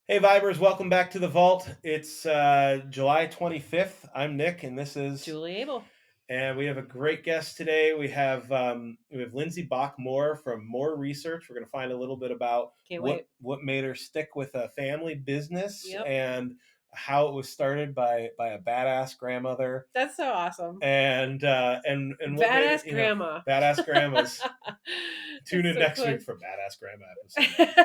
Hey Vibers, welcome back to the Vault. It's July 25th. I'm Nick, and this is, Julie Abel. and we have a great guest today. We have Lindsay Bach-Moore from Moore Research. We're going to find a little bit about Can't what wait. what made her stick with a family business Yep. and how it was started by a badass grandmother, That's so awesome. and what made it, Badass grandma. badass grandmas. Tune That's in so next cool. week for badass grandma episode.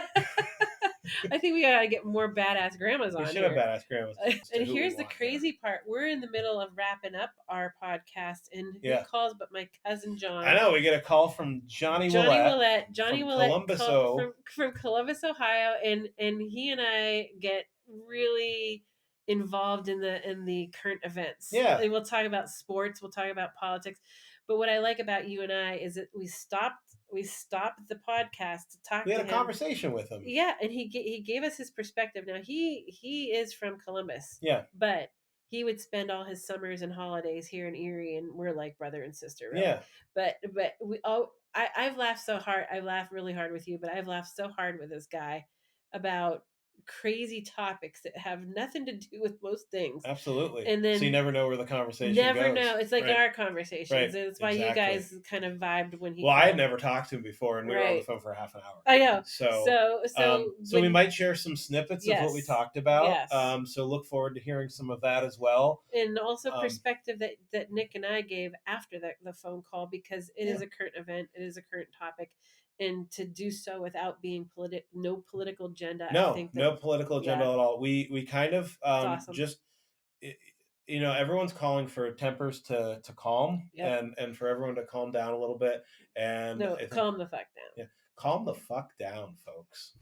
I think we gotta get more badass grandmas We on should have here. badass grandmas to And who we here's the want here. crazy part. We're in the middle of wrapping up our podcast, and who Yeah. calls but my cousin John. I know. We get a call from Johnny Johnny Willett Willett. Johnny from Willett Columbus, called from Columbus, Ohio, and he and I get really involved in the current events. Yeah. And we'll talk about sports, we'll talk about politics. But what I like about you and I is that we stopped the podcast to talk We to had a him. conversation with him. Yeah, and he gave us his perspective. Now he is from Columbus. Yeah. But he would spend all his summers and holidays here in Erie, and we're like brother and sister, really. Yeah. But we all I've laughed so hard. I laughed really hard with you, but I've laughed so hard with this guy about crazy topics that have nothing to do with most things. Absolutely. And then So you never know where the conversation never goes. know. It's like Right. our conversations. Right. And it's why you Exactly. guys kind of vibed when he Well, I had called. never talked to him before, and we were on the Right. phone for half an hour. I know. So we When might share some snippets of what we Yes. talked about. Yes. So look forward to hearing some of that as well. And also Um, perspective that Nick and I gave after the phone call, because it is Yeah. a current event, it is a current topic, and to do so without being no political agenda. I No, think that no political agenda yeah, at all. We kind of it's awesome. just i- everyone's calling for tempers to calm Yep. and for everyone to calm down a little bit. And No, I think, calm the fuck down. yeah, calm the fuck down, folks.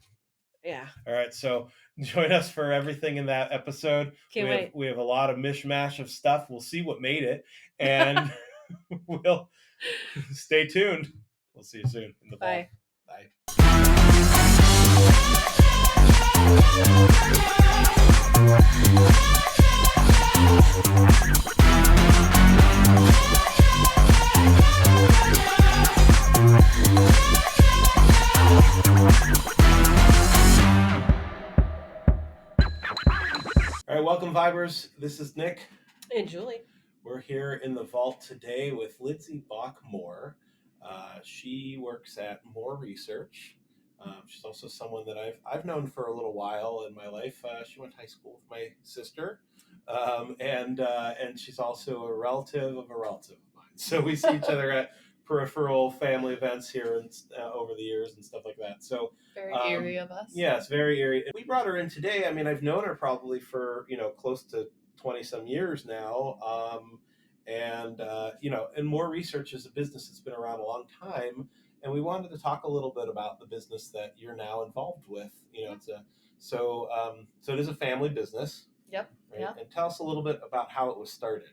Yeah, All right, so join us for everything in that episode. can't wait. We have a lot of mishmash of stuff. We'll see what made it, and we'll stay tuned. We'll see you soon in the vault. Bye. Bye. All right, welcome, Vibers. This is Nick. And Julie. We're here in the vault today with Lindsay Bach-Moore. She works at Moore Research. She's also someone that I've known for a little while in my life. She went to high school with my sister, and she's also a relative of of mine. So we see each other at peripheral family events here and over the years and stuff like that. So very eerie of us. Yeah, it's very eerie. We brought her in today. I mean, I've known her probably for close to 20 some years now. And More Research is a business that's been around a long time. And we wanted to talk a little bit about the business that you're now involved with. So it is a family business. Yep. Right? Yeah. And tell us a little bit about how it was started.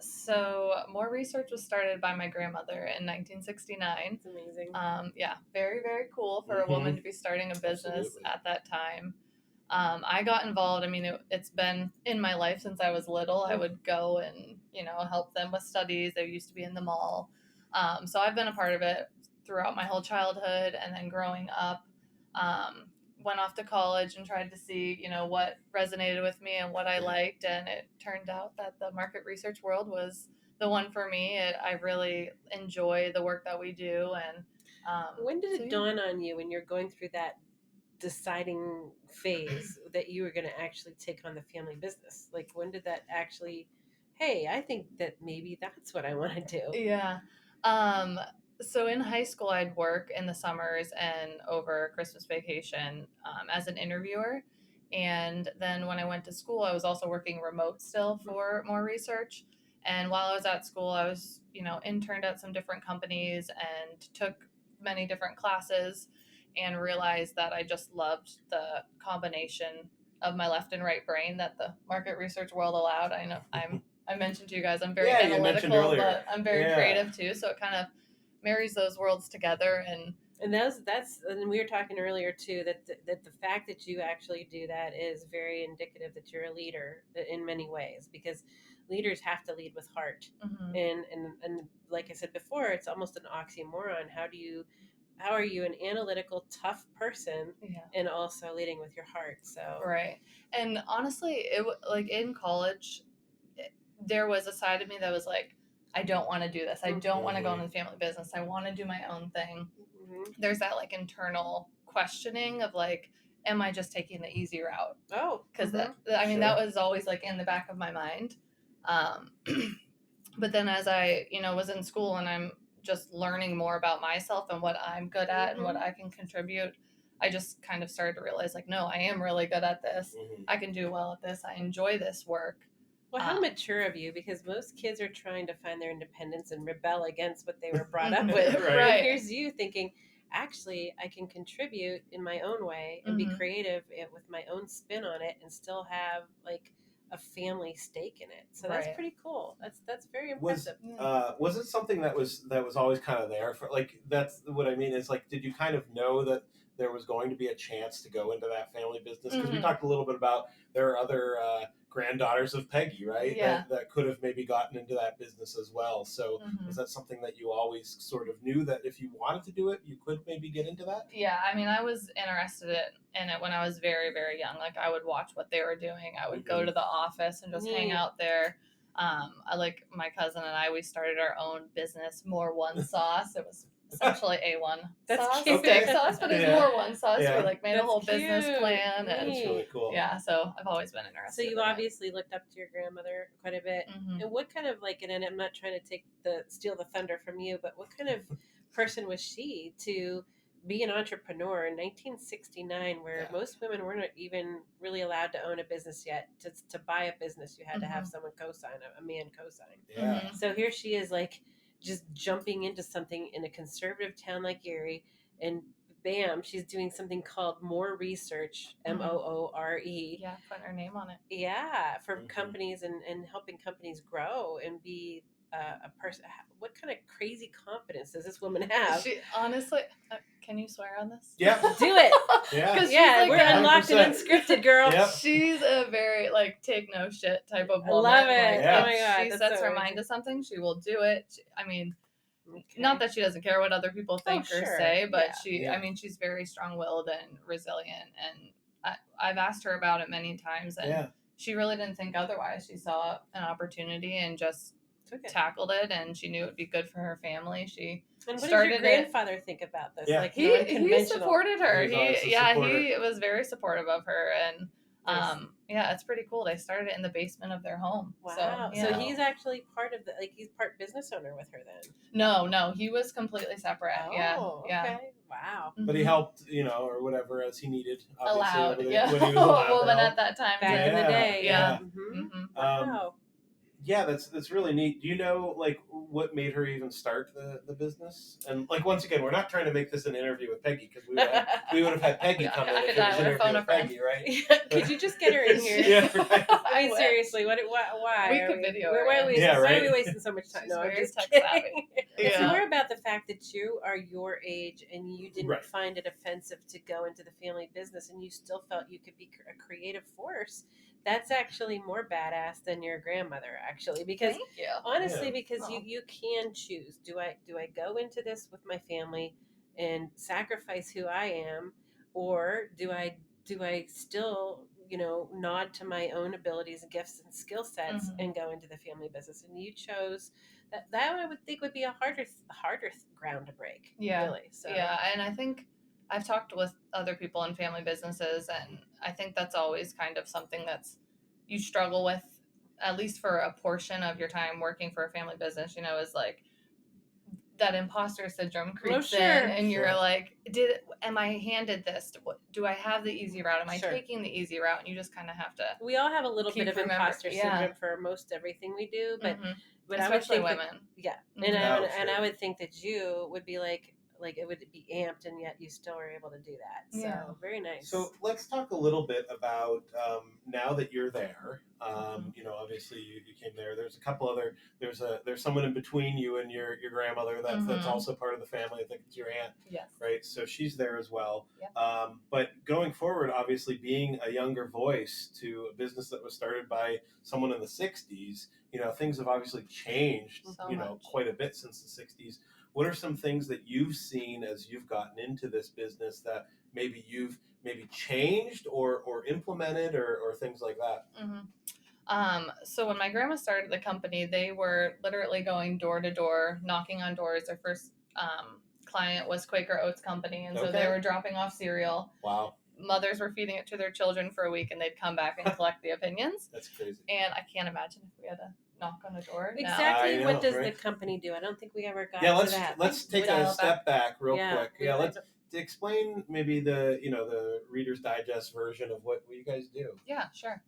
So More Research was started by my grandmother in 1969. It's amazing. Yeah, very, very cool for a woman to be starting a business Absolutely. at that time. I got involved. I mean, it's been in my life since I was little. I would go and, help them with studies. They used to be in the mall. So I've been a part of it throughout my whole childhood, and then growing up. Went off to college and tried to see, what resonated with me and what I liked. And it turned out that the market research world was the one for me. I really enjoy the work that we do. And when did it dawn on you, when you're going through that deciding phase, that you were going to actually take on the family business? Like, when did that actually, hey, I think that maybe that's what I want to do? Yeah. So in high school, I'd work in the summers and over Christmas vacation as an interviewer. And then when I went to school, I was also working remote still for More Research. And while I was at school, I was, interned at some different companies and took many different classes, and realized that I just loved the combination of my left and right brain that the market research world allowed. I know I mentioned to you guys, I'm very analytical, but I'm very creative too. So it kind of marries those worlds together. And and we were talking earlier too, that the fact that you actually do that is very indicative that you're a leader in many ways, because leaders have to lead with heart. Mm-hmm. And like I said before, it's almost an oxymoron. How do you how are you an analytical, tough person Yeah. and also leading with your heart? So Right. And honestly, like in college, there was a side of me that was like, I don't want to do this. I don't want to go into the family business. I want to do my own thing. Mhm. There's that like internal questioning of like, am I just taking the easy route? Oh, Because mhm. I mean, that Sure. was always like in the back of my mind. But then as I, was in school and I'm just learning more about myself and what I'm good at and what I can contribute, I just kind of started to realize like, no, I am really good at this. Mhm. I can do well at this. I enjoy this work. Well, how mature of you, because most kids are trying to find their independence and rebel against what they were brought up with. Right. And here's you thinking, actually, I can contribute in my own way and be Mhm. creative with my own spin on it and still have like a family stake in it. So that's Right. pretty cool. That's very Was impressive. was it something that was always kind of there for, like, that's what I mean is, like, did you kind of know that there was going to be a chance to go into that family business? Because we Mhm. talked a little bit about there are other granddaughters of Peggy, right? Yeah. That could have maybe gotten into that business as well. So was that something that you always sort of knew that if you wanted to do it, you could maybe get into that? Yeah, I mean, I was interested in it when I was very, very young. Like, I would watch what they were doing. I would go to the office and just hang Neat. out there. I like my cousin and I. We started our own business, More One Sauce. It was essentially A1 That's sauce, cute. steak sauce, but it's Yeah. More One Sauce. Yeah. We like made a That's whole business cute. plan, and That's really cool. yeah. So I've always been So interested. you in obviously looked up to your grandmother quite a bit. Mhm. And what kind of like, and I'm not trying to steal the thunder from you, but what kind of person was she to be an entrepreneur in 1969, where Yeah. most women weren't even really allowed to own a business yet? To buy a business, you had to have someone co-sign, a man co-sign. Yeah. So here she is, like just jumping into something in a conservative town like Erie, and bam, she's doing something called More Research, Moore. Yeah, putting her name on it. Yeah, for Mhm. companies and helping companies grow and be a person. What kind of crazy confidence does this woman have? She honestly, can you swear on this? Yeah. Do it. Yeah. Because Yeah, she's like we're that. unlocked and 100%. unscripted, girl. Yep. She's a very like take no shit type of I woman. love it. Like, Yeah. Oh my god, she that's sets so her mind to something, she will do it. I mean, not that she doesn't care what other people think or sure. say, but Yeah. I mean, she's very strong-willed and resilient. And I've asked her about it many times, and she really didn't think otherwise. She saw an opportunity and just tackled it, and she knew it would be good for her family. She And what started did your grandfather think about this? Yeah. Like he supported her. He was very supportive of her, and yeah, it's pretty cool. They started it in the basement of their home. Wow. So, yeah. So he's actually part of he's part business owner with her then. No, he was completely separate. Oh, yeah. okay. Wow. But he helped, or whatever as he needed. Allowed, When he yeah. was allowed A woman to at that time. Back in the day, Yeah. Wow. Yeah, that's really neat. Do you know like what made her even start the business? And like once again, we're not trying to make this an interview with Peggy because we would have had Peggy come in if it was an interview with Peggy, right? Could you just get her in here? Yeah, right. I mean, seriously, why? We could video her. Why are we wasting so much time? She's No, I'm very just tech kidding. savvy. It's Yeah. more about the fact that you are your age and you didn't Right. find it offensive to go into the family business, and you still felt you could be a creative force. That's actually more badass than your grandmother, actually, because Thank you. honestly, because you can choose. Do I go into this with my family and sacrifice who I am, or do I still nod to my own abilities and gifts and skill sets and go into the family business? And you chose that I would think would be a harder ground to break. Yeah. Really. So Yeah, and I think I've talked with other people in family businesses, and I think that's always kind of something that's you struggle with, at least for a portion of your time working for a family business, is like that imposter syndrome creeps in, and you're like, am I handed this? Do I have the easy route? Am I taking the easy route? And you just kind of have to. We all have a little bit of imposter syndrome for most everything we do, but especially I would think women. And I would think that you would be like it would be amped, and yet you still are able to do that. So very nice. So let's talk a little bit about now that you're there. Obviously you came there. There's a couple other. There's someone in between you and your grandmother that's also part of the family. I think it's your aunt. Yes. Right. So she's there as well. Yep. But going forward, obviously being a younger voice to a business that was started by someone in the '60s, things have obviously changed. So much. Quite a bit since the '60s. what are some things that you've seen as you've gotten into this business that maybe you've changed or implemented or things like that? So when my grandma started the company, they were literally going door to door, knocking on doors. Their first client was Quaker Oats Company, and so they were dropping off cereal. Wow. Mothers were feeding it to their children for a week, and they'd come back and collect the opinions. That's crazy. And I can't imagine if we had to knock on a door. Exactly. Know, what does right? the company do? I don't think we ever got to that. Let's take a step back real quick. Yeah, let's explain maybe the Reader's Digest version of what you guys do. Yeah, sure.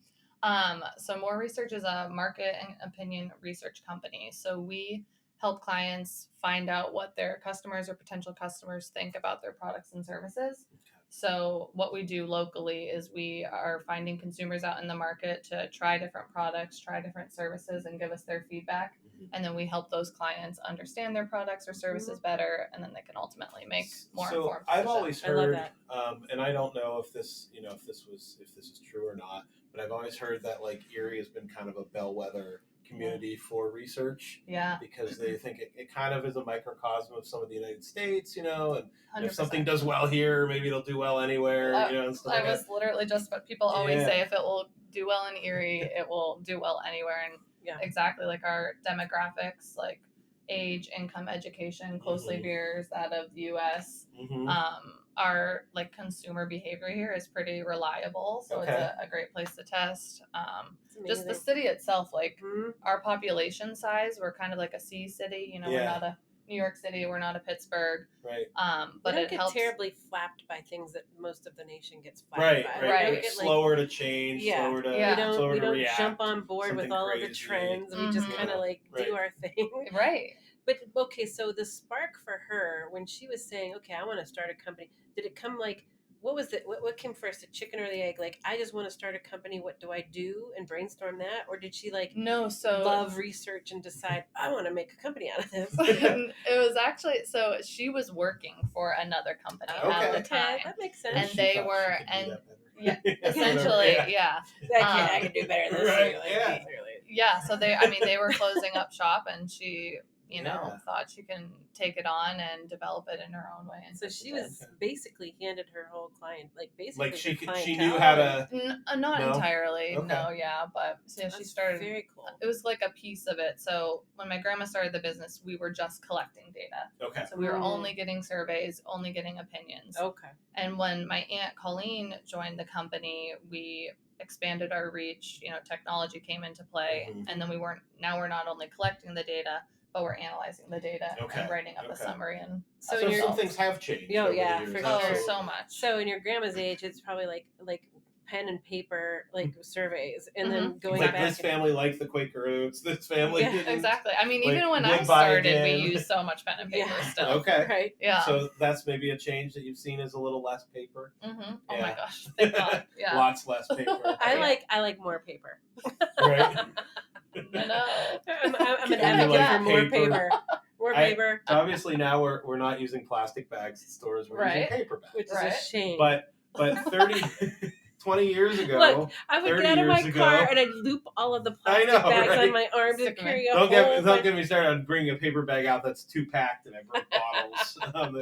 So More Research is a market and opinion research company. So we help clients find out what their customers or potential customers think about their products and services. So what we do locally is we are finding consumers out in the market to try different products, try different services, and give us their feedback. And then we help those clients understand their products or services better, and then they can ultimately make more informed decisions. I've always heard, I and I don't know if this is true or not, but I've always heard that like Erie has been kind of a bellwether community for research. Yeah. Because they think it kind of is a microcosm of some of the United States, and 100%. if something does well here, maybe it'll do well anywhere, and stuff like that. I was literally just what people always say, if it will do well in Erie, it will do well anywhere. And exactly, like our demographics, like age, income, education closely mirrors that of the US. Our like consumer behavior here is pretty reliable, so it's a great place to test. Just the city itself, like our population size, we're kind of like a C city, we're not a New York City, we're not a Pittsburgh, right? But it helps. Terribly flapped by things that most of the nation gets flapped by. Right. It's slower to change, slower to we don't react, jump on board with all of the trends. We just kind of like do our thing, right? But okay, so the spark for her when she was saying, "Okay, I want to start a company," did it come like? What was it? What came first, the chicken or the egg? Like, I just want to start a company. What do I do? And brainstorm that, or did she love research and decide I want to make a company out of this? It was actually she was working for another company at the time. That makes sense. And they were essentially I can do better than this. So they were closing up shop, and she thought she can take it on and develop it in her own way. And so she was basically handed her whole client, she knew how to. Not entirely, but she started. Very cool. It was like a piece of it. So when my grandma started the business, we were just collecting data. Okay. So we were only getting surveys, only getting opinions. Okay. And when my aunt Colleen joined the company, we expanded our reach. Technology came into play, and then we're not only collecting the data, but we're analyzing the data and writing up a summary. And so some things have changed. For sure. So much. So in your grandma's age, it's probably like pen and paper, like surveys, and then going back. This family liked the Quaker Oats. This family didn't. Exactly. I mean, even when I started, we used so much pen and paper still. Okay. Right. Yeah. So that's maybe a change that you've seen as a little less paper. Oh my gosh. Thank God. Yeah. Lots less paper. I like more paper. Right. I know. I'm an advocate for more paper. More paper. Obviously now we're not using plastic bags at stores. We're using paper bags. Which is a shame. But 20 years ago. Look, I would get out of my car and I'd loop all of the plastic bags on my arm to carry a Don't get me started on bringing a paper bag out that's too packed and I broke bottles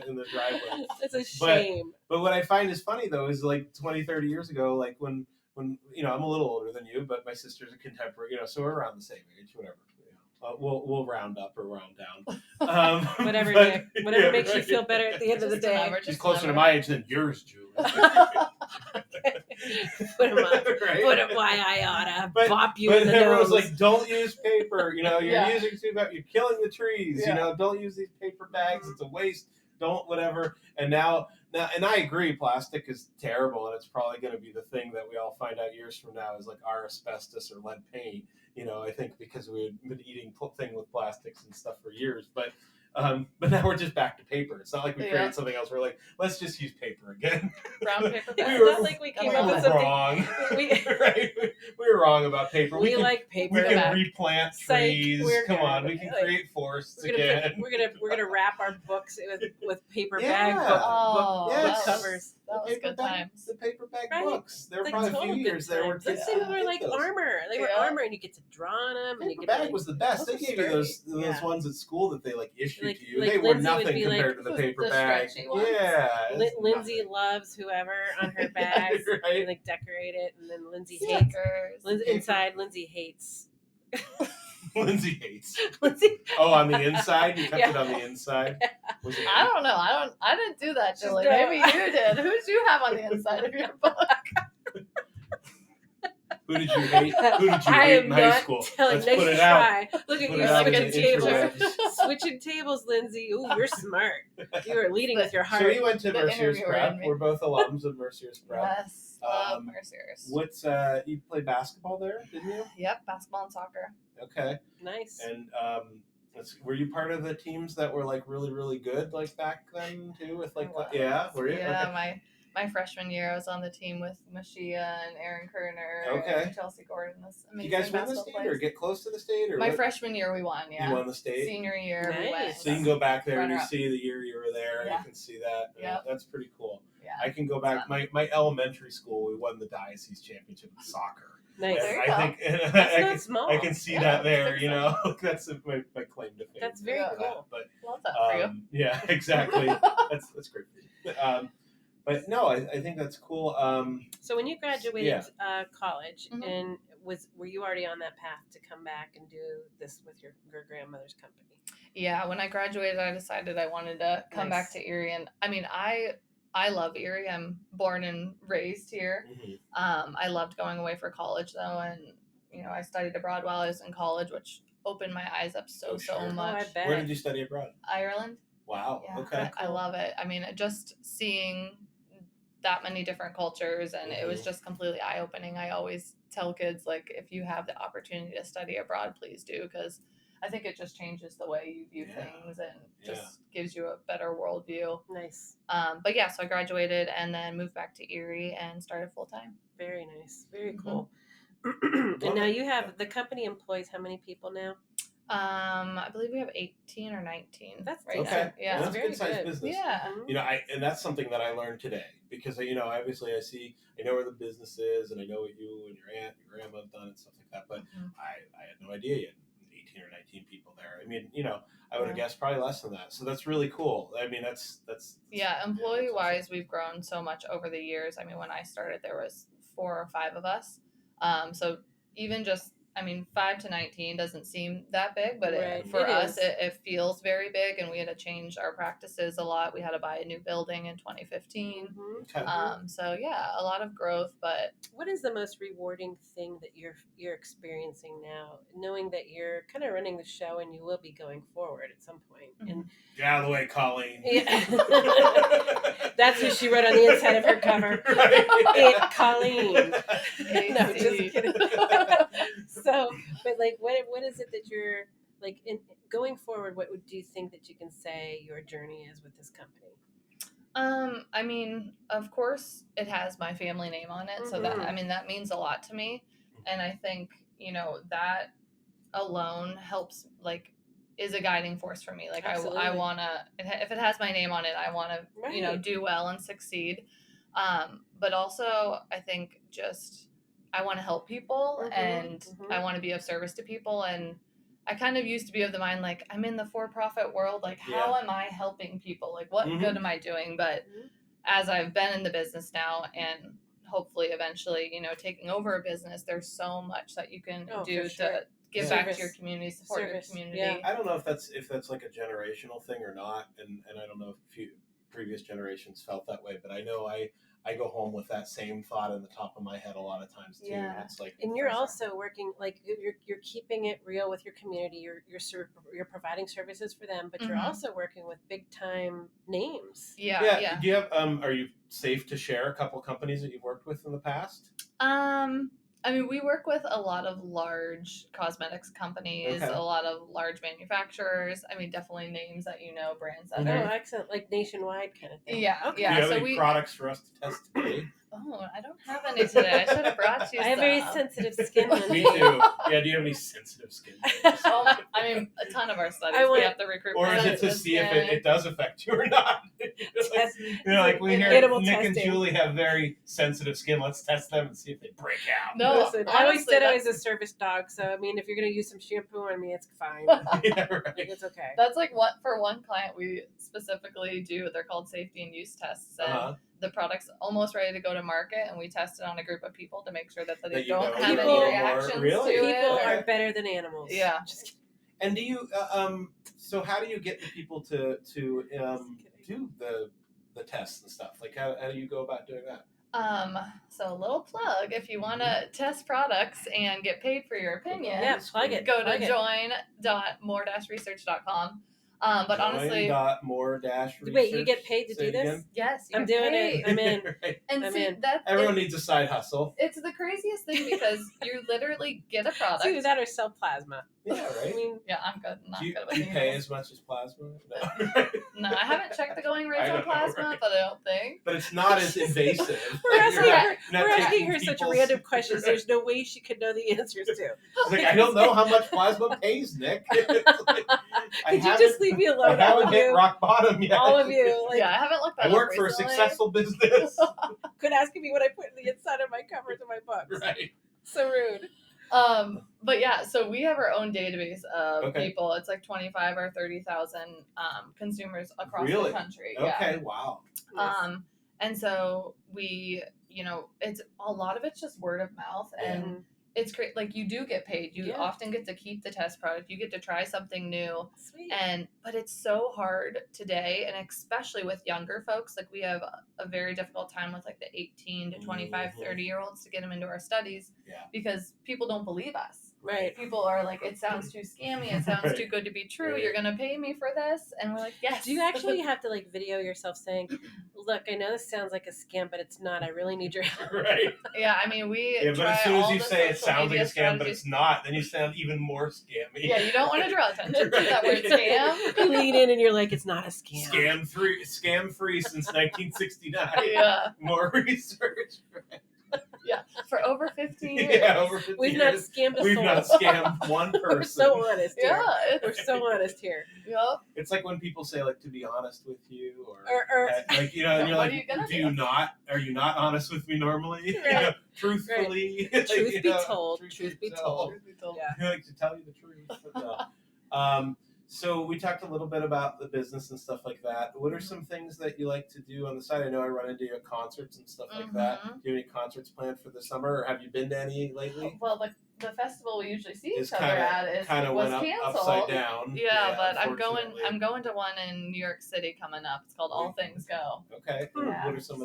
in the driveway. It's a shame. But what I find is funny though is like 20, 30 years ago, like when I'm a little older than you, but my sister's a contemporary, so we're around the same age, whatever. We'll round up or round down. Whatever makes you feel better at the end of the day. She's closer to my age than yours, Julie. Put him why I oughta bop you in the nose. But everyone's like, don't use paper. You're using too much. You're killing the trees. Don't use these paper bags. It's a waste. Don't whatever. And now, and I agree, plastic is terrible, and it's probably going to be the thing that we all find out years from now is like our asbestos or lead paint. I think because we've been eating thing with plastics and stuff for years, but now we're just back to paper. It's not like we created something else. We're like, let's just use paper again. Brown paper. It's not like we came up with something wrong. We you're wrong about paper. We can, like paper. We can back. replant Psych, trees. we're Come good. on, we can create forests again. We're gonna wrap our books with paper Yeah. bag book Yes. covers. That was good times. The paper bag Right? books. There were Like probably a total few good years there where times. kids Those things didn't were get like those. armor. They were Yeah. armor, and you get to draw on them. And you Paper get to, bag like, was the best. They those gave were you those sturdy. ones at school that they like issued Like- to you. like They were Lindsay would nothing be compared like, to the paper the bag. stretchy ones? Yeah. it's Lindsay nothing. loves whoever on her bags. Right? And like decorate it, and then Lindsay hates. Stickers. Inside, Lindsay hates. Lindsay hates. Lindsay. Oh, on the inside? You kept Yeah. it on the inside? Was it I don't know. I didn't do that, She's Julie. no- Maybe you did. Who did you have on the inside of your book? Who did you hate? Who did you I hate am in high not school? telling. Let's Nice put it out. try. Look at Put you it out in switching the tables. interwebs. Switching tables, Lindsay. Ooh, you're smart. You are leading with your So heart. you went to The Mercier's interviewer Prep. in me. We're both alums of Mercier's Prep. Yes. Love Um, Mercier's. What's you played basketball there, didn't you? Yep, basketball and soccer. Okay. Nice. And were you part of the teams that were like really, really good like back then too? With like I was. yeah, were you? Yeah, Okay. my freshman year, I was on the team with Mashia and Aaron Kerner Okay. and Chelsea Gordon. This Did you amazing guys win the basketball state players. or get close to the state or My what? freshman year, we won. Yeah. You won the state. Senior year, we went. Nice. So you can go back there and you Runner-up. see the year you were there. Yeah. You can see that. Yep. That's pretty cool. Yeah. I can go back. My elementary school, we won the diocese championship in soccer. Nice. There you I go. think That's I not can, small. I can see Yeah, that I there. think You so. know, that's my claim to fame. That's very Yeah. cool. But Love that for you. yeah, exactly. that's great for you. But no, I think that's cool. So when you graduated Yeah. college, Mhm. and were you already on that path to come back and do this with your grandmother's company? Yeah, when I graduated, I decided I wanted to come Nice. back to Erie, and I mean, I love Erie. I'm born and raised here. Mhm. I loved going away for college though, and you know, I studied abroad while I was in college, which opened my eyes up so Oh, sure. much. I bet. Where did you study abroad? Ireland. Wow. Yeah, Okay. I love it. I mean, just seeing that many different cultures, and it was just completely eye opening. I always tell kids, like, if you have the opportunity to study abroad, please do, because I think it just changes the way you view Yeah. things and just gives you a better worldview. Nice. But yeah, so I graduated and then moved back to Erie and started full time. Very nice. Very Mhm. cool. And now it. you have the company employs how many people now? I believe we have 18 or 19. That's right decent. now. Okay. Yeah. That's a very good sized good. business. Yeah. Mhm. You know, and that's something that I learned today because obviously I know where the business is and I know what you and your aunt, your grandma have done and stuff like that. But Mhm. I had no idea you had 18 or 19 people there. I mean, I would have Yeah. guessed probably less than that. So that's really cool. I mean, that's Yeah, employee that's wise, awesome. we've grown so much over the years. I mean, when I started, there was 4 or 5 of us. So even just, 5 to 19 doesn't seem that big, but Right. for It us, is. it feels very big, and we had to change our practices a lot. We had to buy a new building in 2015. Mhm. Okay. So yeah, a lot of growth, but What is the most rewarding thing that you're experiencing now, knowing that you're kind of running the show and you will be going forward at some point? And Get out of the way, Colleen. yeah. That's who she wrote on the inside of her cover. Right. Aunt Colleen. No, just AC. kidding. So, but like, what is it that you're like in going forward? Do you think that you can say your journey is with this company? Of course it has my family name on it, so that Mhm. that means a lot to me, and I think, that alone helps, like, is a guiding force for me. Like, I Absolutely. want to, if it has my name on it, I want to, Right. do well and succeed. But also I think just I want to help people, Mhm, and mhm. I want to be of service to people, and I kind of used to be of the mind, like, I'm in the for-profit world, like, how am I helping people? Like, what Mhm. good am I doing? But Mhm. as I've been in the business now, and hopefully eventually, taking over a business, there's so much that you can Oh, do for sure. to give Yeah. back to Service. your community, support Service, your community. yeah. I don't know if that's like a generational thing or not, and I don't know if previous generations felt that way, but I know I go home with that same thought in the top of my head a lot of times too. Yeah. And it's like, And you're For sure. also working like you're keeping it real with your community. You're providing services for them, but you're Mhm. also working with big time names. Yeah. Do you have are you safe to share a couple companies that you've worked with in the past? We work with a lot of large cosmetics companies, Okay. a lot of large manufacturers. Definitely names that brands that Mhm. Oh, are. excellent! Like nationwide kind of thing. Yeah, Okay. yeah. Do you have so any we products for us to test today? Oh, I don't have any today. I should have brought you I have very some. sensitive skin. Me Lindsay. too. Yeah, do you have any sensitive skin? I mean, a ton of our studies, I we want- have to recruit. Or is it to sensitive see if skin. it does affect you or not? Test- Like we hear Animal Nick and testing. Julie have very sensitive skin. Let's test them and see if they break out. No, Listen, I always honestly, said I was a service dog, so I mean, if you're gonna use some shampoo on me, it's fine. Yeah, right. It's okay. That's like what for one client we specifically do. They're called safety and use tests, and the product's almost ready to go to market, and we test it on a group of people to make sure that they That you don't know have People- any reactions Really? to People it. are better than animals. Yeah. Just kidding. And do you so how do you get the people to do the tests and stuff? Like how do you go about doing that? So a little plug, if you want to test products and get paid for your opinion, Yeah, plug it. go plug to it. join.more-research.com. But honestly, more-research. Wait, you get paid to Say do it this? again? yes, you I'm get doing paid. it. I'm in. Right. And I'm see, in. Everyone needs a side hustle. it's the craziest thing because you literally get a product. It's either that or sell plasma. Yeah, I right. mean, Yeah, I'm good. Not Do you, good do with you pay needles. as much as plasma? No. No, I haven't checked the going rates I on know, plasma, right? but I don't think. But it's not as invasive. we're asking You're her, not- you're not we're asking taking her such people's- random questions. There's no way she could know the answers to. It's like, I don't know how much plasma pays, Nick. It's like, I Could you haven't- just leave me I alone, all haven't of hit you? rock bottom yet. All of you. Like, Yeah, I haven't looked that I up work for a recently. successful business. quit asking me what I put in the inside of my covers of my books. Right. So rude. But yeah, so we have our own database of Okay. people. It's like 25 or 30,000 consumers across Really? the country. Okay, wow. Yeah. And so we, it's a lot of it's just word of mouth, and Mhm. it's great. Like you do get paid. You Yeah. often get to keep the test product. You get to try something new. Sweet. But it's so hard today, and especially with younger folks. Like we have a very difficult time with like the 18 to 25, 30-year-olds to get them into our studies. Yeah. Because people don't believe us. Right. People are like, it sounds too scammy. It sounds Right. too good to be true. Right. You're gonna pay me for this, and we're like, yes. Do you actually have to like video yourself saying, "Look, I know this sounds like a scam, but it's not. I really need your help." Right. Yeah, I mean, we. Yeah, but try as soon as all you the say it social sounds like a media scam, but strategies. it's not, then you sound even more scammy. Yeah, you don't want to draw attention to that word Right. scam. You lean in and you're like, "It's not a scam." Scam free since 1969. Yeah, More research. for over 15 years. Yeah, over 50 We've not years. scammed a We've soul. not scammed one person. We're so honest here. Yeah, We're so honest here. Yep. It's like when people say, like, to be honest with you, or Or- like, and you're What like, are you gonna do do? you not? Are you not honest with me normally? Right. Truthfully. Like, Truth you be know, told. Truth be told. Yeah. I like to tell you the truth. But no. So we talked a little bit about the business and stuff like that. What are some things that you like to do on the side? I know I run into you at concerts and stuff like that. Do you have any concerts planned for the summer, or have you been to any lately? Well, the festival we usually see It's each other at kind of was went canceled. upside down. Yeah, but I'm unfortunately. going to one in New York City coming up. It's called All Things Go. Okay. Yeah, What are some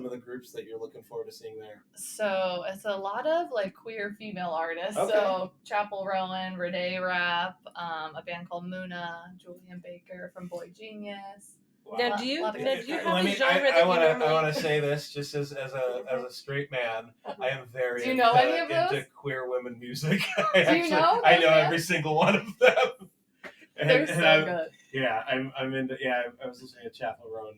of the groups that you're looking forward to seeing there? So it's a lot of like queer female artists. Okay. So Chapel Rowan, Renee Rapp, a band called Muna, Julian Baker from Boy Genius. Wow. Now, do you Lot of now, good do you guys. have Let a me. genre that I you want normally? to say this just as a straight man. I am very Do you know any of into those? queer women music. Do you know I those know bands? every single one of them. They're so I'm- good. Yeah, I'm into. Yeah, I was listening to Chapel Roan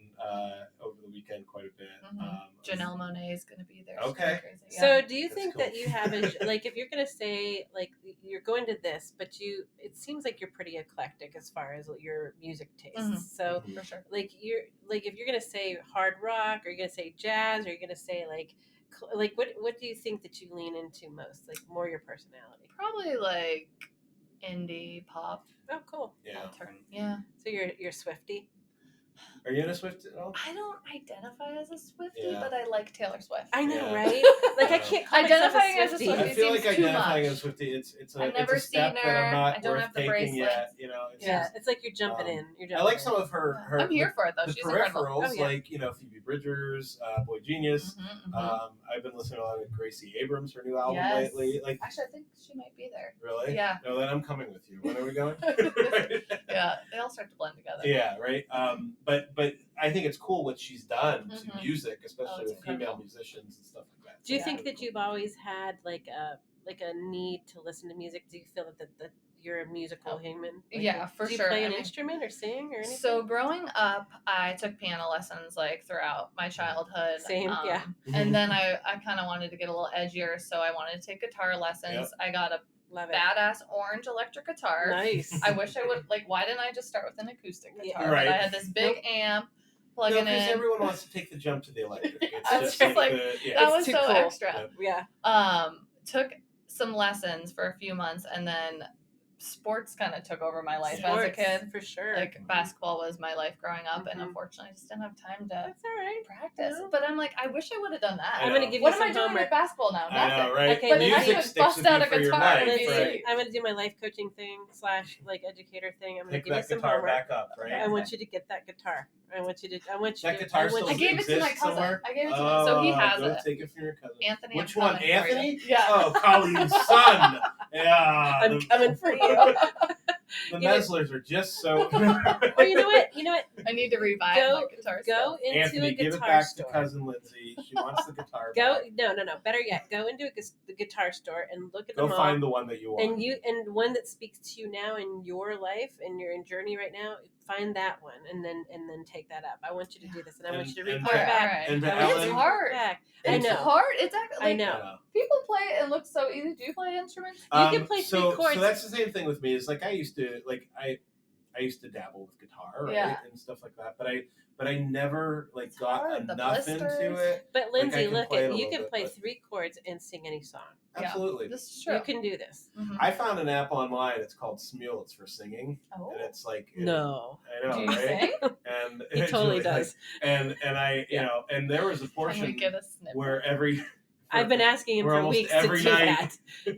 over the weekend quite a bit. Mhm. Janelle Monáe is going to be there. She's Okay. crazy. Yeah. So, do you That's think cool. that you have a like if you're gonna say like you're going to this, but it seems like you're pretty eclectic as far as your music tastes. Mhm. So, for sure. like if you're gonna say hard rock, or you're gonna say jazz, or you're gonna say like what do you think that you lean into most? Like more your personality. Probably like indie pop. Oh, cool. Yeah. Yeah. So you're Swiftie. Are you into Swift at all? I don't identify as a Swiftie, Yeah. but I like Taylor Swift. I know, Yeah. right? Like I can't call Identifying myself as a a Swiftie. I It feel like seems too identifying much. as Swiftie, it's I've a never step seen that I'm her. not I don't worth have the taking yet. bracelets. You know, it's Yeah, just, it's like you're jumping in. You're jumping I like in. some of her. I'm here for it though. The She's peripherals, incredible. Oh, yeah. like Phoebe Bridgers, Boy Genius. Mhm, mhm. I've been listening to a lot of Gracie Abrams, her new album Yes. lately. Like, Actually, I think she might be there. really? Yeah. No, then I'm coming with you. When are we going? Yeah, they all start to blend together. Yeah, right. But I think it's cool what she's done to Mhm. music, especially it's with female incredible. musicians and stuff like that. Do you Yeah. think that you've always had like a need to listen to music? Do you feel that you're a musical human. Yeah, for do you sure. play an instrument or sing or anything? So growing up, I took piano lessons like throughout my childhood. Same, yeah. And then I kind of wanted to get a little edgier, so I wanted to take guitar lessons. Yep. I got a Love it. badass orange electric guitar. Nice. I wish I would why didn't I just start with an acoustic guitar? Right. But I had this big amp plugging in. Because everyone wants to take the jump to the electric. It's I just was like, that was too so cool. extra. Yeah. Took some lessons for a few months, and then sports kind of took over my life as a kid. For sure. Like basketball was my life growing up, and Mhm. unfortunately, I just didn't have time to That's all right. practice. No. But I'm like, I wish I would have done that. I I'm going to give What you am I some doing homework. with basketball now? I Nothing. know, right? Okay, But Lindsay, I Music could sticks bust with out you a for your guitar life, and Lindsay, be right? I'm going to do my life coaching thing / like educator thing. I'm going to Pick give you that some guitar homework. back up, right? I want you to get that guitar. That guitar still I gave it to my exists cousin. somewhere? I gave it to him, so he has go it. take it from your cousin. Anthony, Which I'm one? coming for you. Anthony? Yeah. Oh, Colleen's son. Yeah. I'm coming for you. The Meslers are just so. Or you know what? I need to revive my guitar. Go into Anthony, a give it guitar back store. to cousin Lindsay. She wants the guitar Go back. no. Better yet, go into the guitar store and look at Go them all. find the one that you want. And one that speaks to you now in your life and your journey right now. Find that one and then take that up. I want you to do this, and I want you to report back. And to I want you to It's Ellen, hard. back. I It's know. hard. It's actually. I know. People play it. It looks so easy. Do you play instruments? You can play three chords. So that's the same thing with me. Is like I used to dabble with guitar, right, and stuff like that. But I never It's got hard, the enough into blisters. it. But Lindsay, can look play it at a you little can bit, play but- 3 chords and sing any song. Absolutely. This is true. You can do this. Mhm. I found an app online. It's called Smule. It's for singing, Oh. and it's like No. I know, Do you right? sing? And He totally does. And I, Yeah. and there was a Can we portion get a snippet? where I've been asking him for for almost weeks to every do night. that.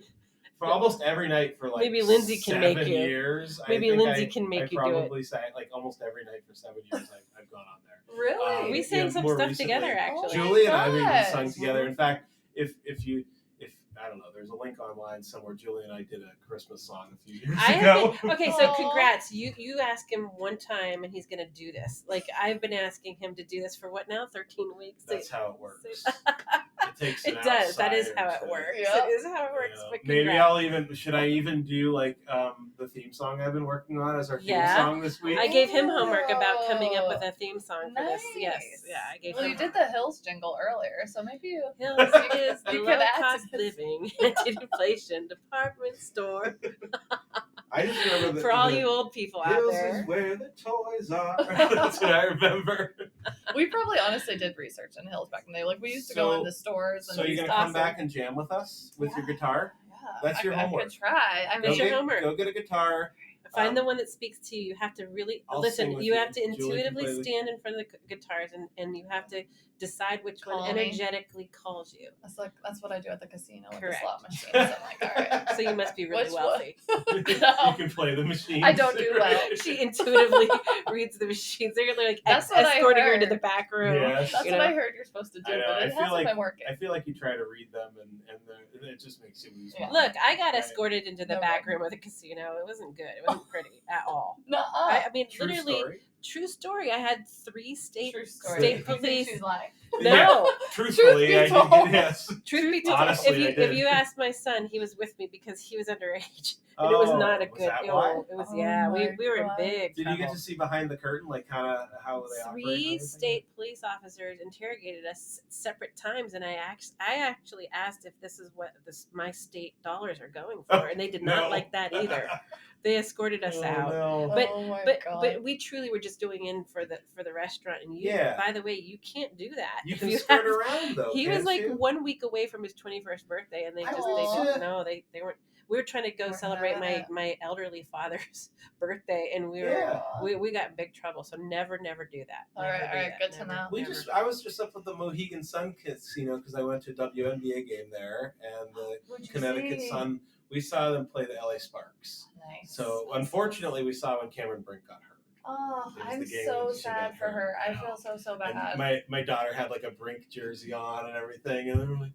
for almost every night for like Maybe Lindsay can make 7 you. years. Maybe Lindsay can make I you do it. probably sang like almost every night for 7 years. I've gone on there. Really? We sang some more stuff recently. together, actually. Oh my Julie and I have even gosh. sung together. In fact, if I don't know, there's a link online somewhere. Julie and I did a Christmas song a few years ago. Okay, so Aw. congrats. You asked him one time and he's going to do this. Like, I've been asking him to do this for what now? 13 weeks? That's how it works. So- It takes. It an does. That is how outsider it works. Yep. It is how it works. to, But maybe congrats. should I even do like the theme song I've been working on as our theme Yeah. song this week? I gave him homework about coming up with a theme song for this. Nice. Yes. Yeah, I gave Well, him you did the Hills jingle earlier, so maybe you. Hills is the You low could add to cost this. living anti-inflation department store I just remember that for all you old people out Hills there. is where the toys are. That's what I remember. We probably honestly did research in Hills back in the day. Like we used to go So- into stores. And So you're it's gonna awesome. come back and jam with us with your guitar? Yeah, That's your I homework. could try. I mean, That's your homework. Go get a guitar. Find the one that speaks to you. You have to really I'll listen. sing with You you. have to Julie can intuitively play the- stand in front of the guitars, and you have to decide which one Call me. energetically calls you. that's what I do at the casino with Correct. the slot machines. I'm like, all right. So you must be really Which wealthy. You can play the machine. I don't do well. She intuitively reads the machines. They're like That's what I escorting her to heard. the back room. Yes. That's You what know? I heard you're supposed to do, I know, but I it feel hasn't like- been working. I feel like you try to read them and it just makes you lose. Yeah. mind. Look, I got Right. escorted into the No back way. room of the casino. It wasn't good. It wasn't pretty at all. Nuh-uh. I mean, True literally, story. true story. I had 3 True story. state You think police. She's lying. No, Yeah, truthfully, be I did told. get yes. truth be told, Honestly, I if did. you ask my son, he was with me because he was underage, and it was not a was good. that why? It was Oh yeah. my We were in God. big Did trouble. you get to see behind the curtain, like kind of how they operate? and 3 everything? state police officers interrogated us separate times, and I actually asked if this is what my state dollars are going for, and they did not No. like that either. They escorted us Oh, out. no. But- oh my But God. but we truly were just going in for the restaurant, and you. Yeah. By the way, you can't do that. You If can have- skirt around though. He was can't like you? 1 week away from his 21st birthday, and they I just want they no they weren't. We were trying to go We're celebrate not. my elderly father's birthday, and Yeah. we got in big trouble. So never do that. All Never right, do all right, that. good to Never, know. never. I was just up at the Mohegan Sun Casino because I went to a WNBA game there, and the Who'd you Connecticut see? Sun. We saw them play the LA Sparks. Nice. So unfortunately, we saw when Cameron Brink got hurt. Oh, It was I'm the game so when she sad got for her. hurt. I feel so bad. And my daughter had like a Brink jersey on and everything, and they were like.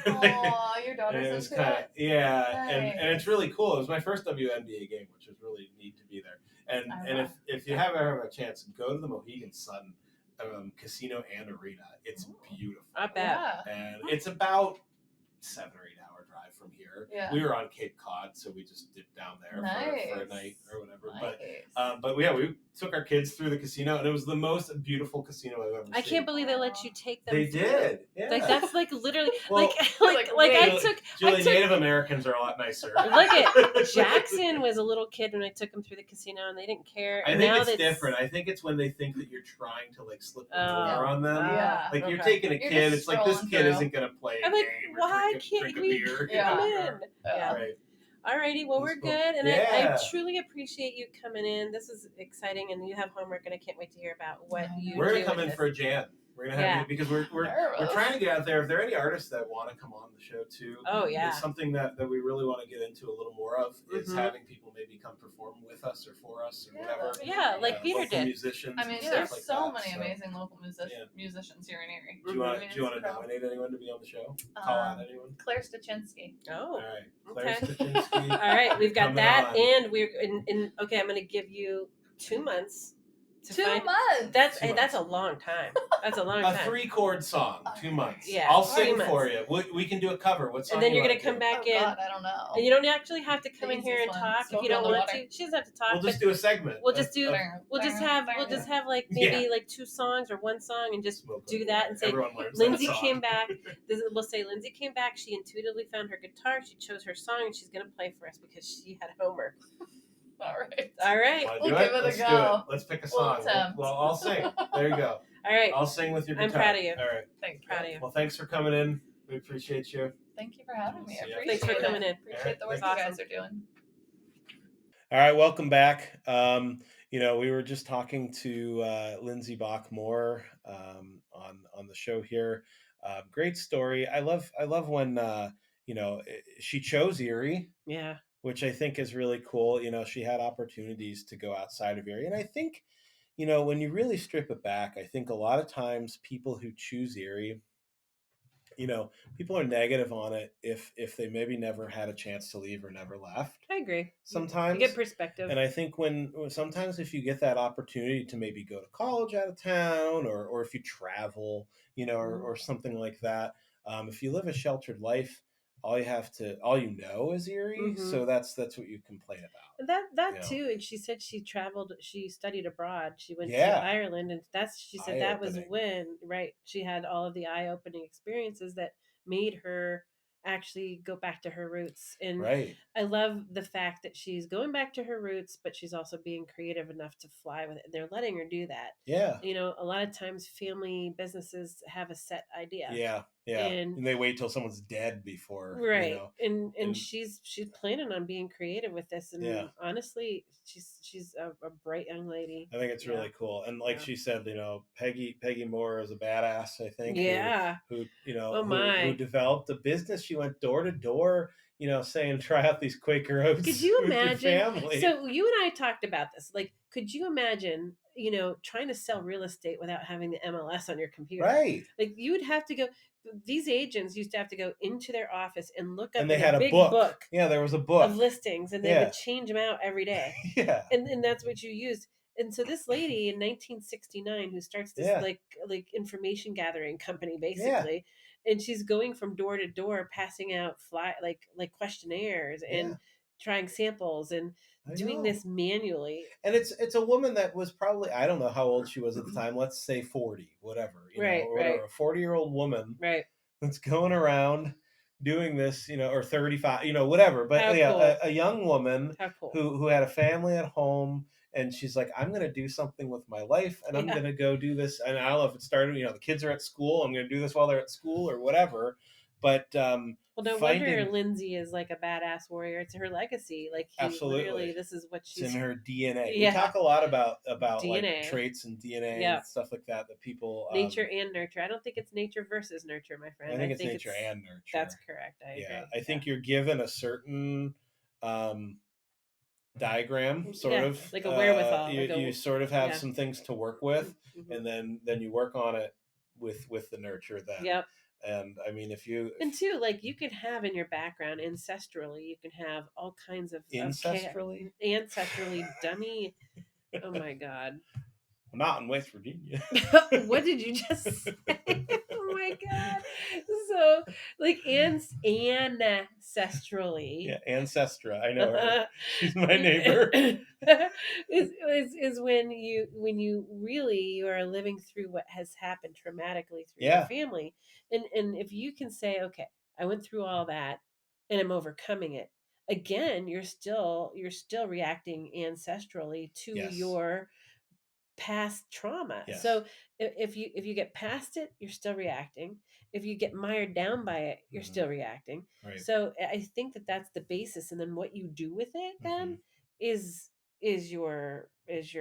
Aw, your And daughter's it was into kind of it. and it's really cool. It was my first WNBA game, which was really neat to be there. And Oh, and wow. if you have ever a chance, go to the Mohegan Sun Casino and Arena. It's Ooh. beautiful, I bet. Yeah. and it's about 7 or 8 hour drive from here. Yeah. We were on Cape Cod, so we just dipped down there for a night or whatever. Nice. But yeah, we took our kids through the casino, and it was the most beautiful casino I've ever seen. I can't believe they let you take them. They through. did. Yeah. Like that's like literally Well, like I took. Julie, Native Americans are a lot nicer. Look at Jackson was a little kid when I took him through the casino, and they didn't care. I think it's different. I think it's when they think that you're trying to like slip the door on them. Yeah. Like you're taking a kid. It's like this kid isn't gonna play a game why or can't drink a we beer. come in? Yeah. Right. Alrighty, well, we're cool. good, and Yeah. I truly appreciate you coming in. This is exciting, and you have homework, and I can't wait to hear about what you. We're gonna do come with in this. for a jam. We're gonna have you because we're trying to get out there. If there are any artists that want to come on the show too, oh yeah, it's something that we really want to get into a little more of. Is having people maybe come perform with us or for us or whatever. Yeah, like Peter did. Musicians. I mean, there's like so many amazing local musicians here in Erie. Do you want to nominate anyone to be on the show? Call out anyone? Claire Stachinsky. Oh, all right. Claire okay. Stachinsky. All right, we've got that, on. and we're in. Okay, I'm going to give you 2 months. 2 months. That's a long time. That's a long time. A 3-chord song, 2 months. Yeah, I'll sing for you. We can do a cover. What song? And then you're gonna come back in. God, I don't know. And you don't actually have to come in here and talk if you don't want to. She doesn't have to talk. We'll just do a segment. We'll just have like maybe like 2 songs or 1 song and just do that and say Lindsay came back. We'll say Lindsay came back. She intuitively found her guitar. She chose her song and she's gonna play for us because she had homework. All right. We'll give it a go. Let's pick a song. Well, I'll sing. There you go. All right. I'll sing with your guitar. I'm proud of you. All right. Thanks. Proud of you. Well, thanks for coming in. We appreciate you. Thank you for having me. Thanks for coming in. Appreciate the work you guys are doing. All right, welcome back. We were just talking to Lindsay Bach-Moore on the show here. Great story. I love when she chose Erie. Yeah. Which I think is really cool. She had opportunities to go outside of Erie. And I think, when you really strip it back, I think a lot of times people who choose Erie, people are negative on it if they maybe never had a chance to leave or never left. I agree. Sometimes. You get perspective. And I think when sometimes if you get that opportunity to maybe go to college out of town or if you travel, or something like that, if you live a sheltered life, all you know is Erie. So that's what you complain about. That too. And she said she studied abroad. She went to Ireland, and she said that was when, she had all of the eye-opening experiences that made her actually go back to her roots. And I love the fact that she's going back to her roots, but she's also being creative enough to fly with it. And they're letting her do that. Yeah. A lot of times family businesses have a set idea. Yeah. Yeah. And they wait till someone's dead before. Right. And she's planning on being creative with this. And honestly, she's a bright young lady. I think it's really cool. And like she said, Peggy Moore is a badass, I think. Yeah. Who developed a business. She went door to door, saying, try out these Quaker Oats. Could you imagine? Family. So you and I talked about this. Like, could you imagine, trying to sell real estate without having the MLS on your computer? Right. Like you would have to go. These agents used to have to go into their office and look up. And they had a big book. Yeah, there was a book of listings, and they would change them out every day. Yeah. And that's what you used. And so this lady in 1969 who starts this like information gathering company basically, and she's going from door to door passing out like questionnaires and trying samples and doing this manually. And it's a woman that was probably, I don't know how old she was at the time, let's say 40, whatever, a 40-year-old woman that's going around doing this, or 35, whatever. But a young woman who had a family at home, and she's like, I'm going to do something with my life, and I'm going to go do this. And I don't know if it started, the kids are at school, I'm going to do this while they're at school or whatever. But well, no wonder Lindsay is like a badass warrior. It's her legacy. Like absolutely, this is what she's in her DNA. Yeah. We talk a lot about DNA. Like traits and DNA and stuff like that people nature and nurture. I don't think it's nature versus nurture, my friend. I think it's nature and nurture. That's correct. I agree. I think you're given a certain diagram, sort of like a wherewithal. You sort of have some things to work with, and then you work on it with the nurture. Then And I mean, and too, like you could have in your background ancestrally, you can have all kinds of ancestrally dummy. Oh my God. Well, not in West Virginia. What did you just say? Oh my god! So, like, ancestrally, Yeah, Ancestra. I know her. She's my neighbor. is when you really you are living through what has happened traumatically through your Yeah. family, and if you can say, okay, I went through all that, and I'm overcoming it. Again, you're still reacting ancestrally to Yes. your past trauma. Yes. So if you get past it, you're still reacting. If you get mired down by it, you're still reacting. Right. So I think that that's the basis, and then what you do with it then is your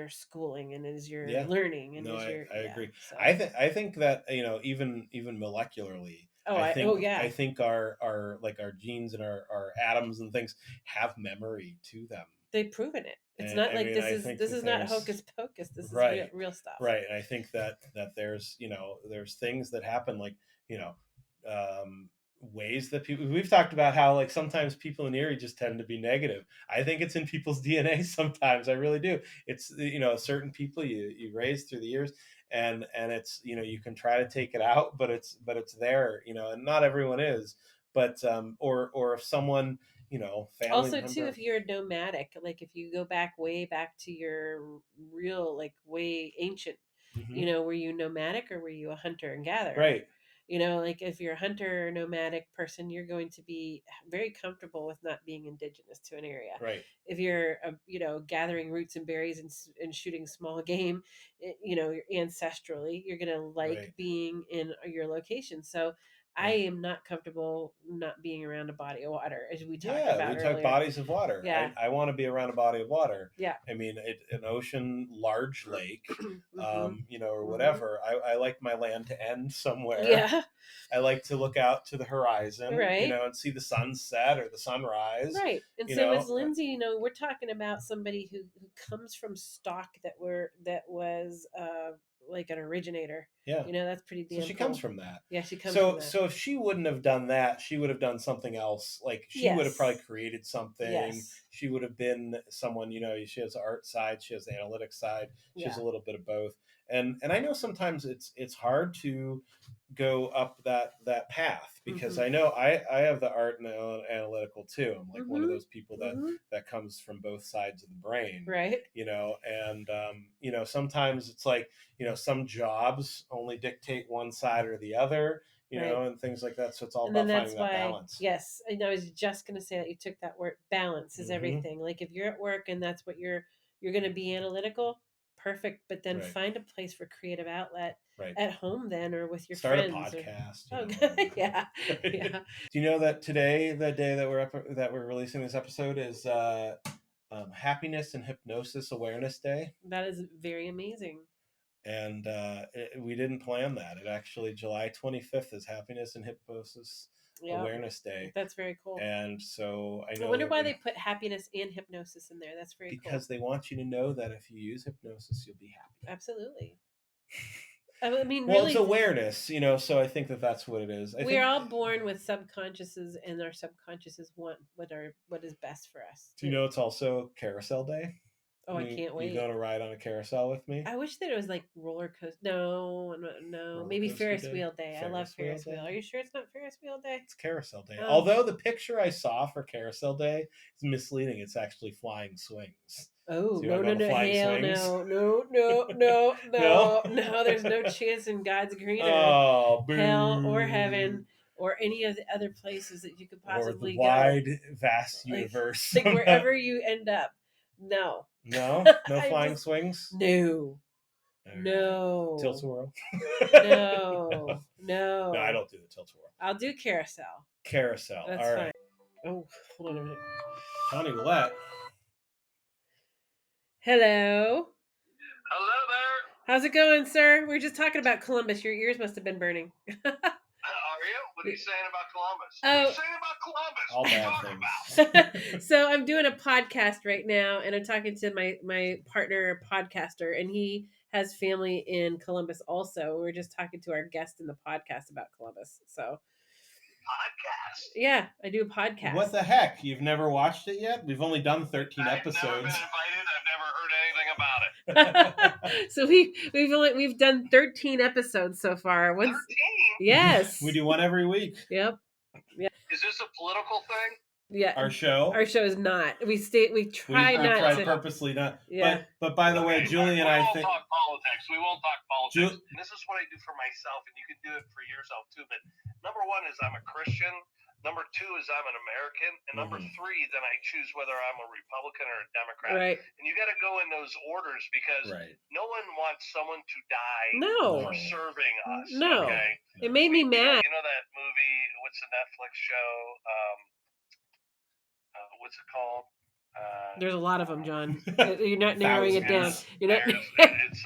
schooling, and is your learning, and No, is your I agree. So I think that even molecularly, I think our like our genes and our atoms and things have memory to them. They've proven it. It's And, not I like mean, this I is think this that is not there's hocus pocus. This is right, real stuff. right. And I think that there's there's things that happen like ways that we've talked about how like sometimes people in Erie just tend to be negative. I think it's in people's DNA sometimes. I really do. It's certain people you raise through the years, and it's you can try to take it out, but it's there, and not everyone is. But or if someone family Also member. too, if you're nomadic, like if you go back way back to your real, like, way ancient, were you nomadic or were you a hunter and gatherer? Right. Like if you're a hunter or nomadic person, you're going to be very comfortable with not being indigenous to an area. Right. If you're gathering roots and berries and shooting small game, you're ancestrally, you're going to like Right. being in your location. So I am not comfortable not being around a body of water, as we talked about earlier. Talk bodies of water. Yeah. I want to be around a body of water. Yeah. I mean, an ocean, large lake, or Mhm. whatever. I like my land to end somewhere. Yeah. I like to look out to the horizon, Right. and see the sunset or the sunrise. Right. And so as Lindsay, we're talking about somebody who comes from stock that was like an originator. Yeah. That's pretty damn So she cool. comes from that. Yeah, she comes from that. So if she wouldn't have done that, she would have done something else. Like she would have probably created something. Yes. She would have been someone, she has the art side, she has the analytic side, she has a little bit of both. And I know sometimes it's hard to go up that path, because I know I have the art and analytical too. I'm like one of those people that comes from both sides of the brain, right? And sometimes it's like some jobs only dictate one side or the other, and things like that. So it's all about finding that balance. Yes, and I was just going to say that you took that word. Balance is everything. Like if you're at work and that's what you're going to be analytical, perfect. But then find a place for creative outlet at home, then, or with your friends. Start a podcast. Yeah. Do you know that today, the day that we're releasing this episode, is Happiness and Hypnosis Awareness Day? That is very amazing. And we didn't plan that. It actually, July 25th is Happiness and Hypnosis Awareness Day. That's very cool. And so I wonder why they put happiness and hypnosis in there. That's very cool. Because they want you to know that if you use hypnosis, you'll be happy. Absolutely. I mean, well, really, it's awareness, so I think that's what it is. We're all born with subconsciouses, and our subconsciouses want what is best for us. Do you know it's also Carousel Day? Oh, I can't wait. You going to ride on a carousel with me? I wish that it was like roller coaster. No. Maybe Ferris wheel day. I love Ferris wheel. Are you sure it's not Ferris wheel day? It's Carousel Day. Oh. Although the picture I saw for Carousel Day is misleading. It's actually flying swings. Oh, so no. Hell no. There's no chance in God's green earth, hell, or heaven, or any of the other places that you could possibly go. Or the wide, vast universe. Like wherever you end up. No. No flying swings? No. Right. No. Tilt-a-whirl? No. No, I don't do the tilt-a-whirl. I'll do carousel. That's all right. Fine. Oh, hold on a minute. Johnny Willette. Hello. Hello there. How's it going, sir? We were just talking about Columbus. Your ears must have been burning. Are you? What are you saying about Columbus? What are you saying about Columbus? All what bad are you talking about? So I'm doing a podcast right now, and I'm talking to my partner podcaster, and he has family in Columbus also. We're just talking to our guest in the podcast about Columbus. So podcast? Yeah, I do a podcast. What the heck? You've never watched it yet? We've only done 13 episodes. I've never been invited. I've never heard anything about it. So we've done 13 episodes so far. 13? Yes. We do one every week. Yep. Is this a political thing? Yeah. Our show. Our show is not. We try not tried to. purposely not. Yeah. But by the way, Julie and I think we won't talk politics. We won't talk politics. This is what I do for myself, and you can do it for yourself too. But number one is I'm a Christian. Number two is I'm an American, and number three, then I choose whether I'm a Republican or a Democrat. Right. And you got to go in those orders because no one wants someone to die for serving us. No. Okay. It made me mad. You know that movie? What's the Netflix show? What's it called? There's a lot of them, John. You're not narrowing it down. You're not. It's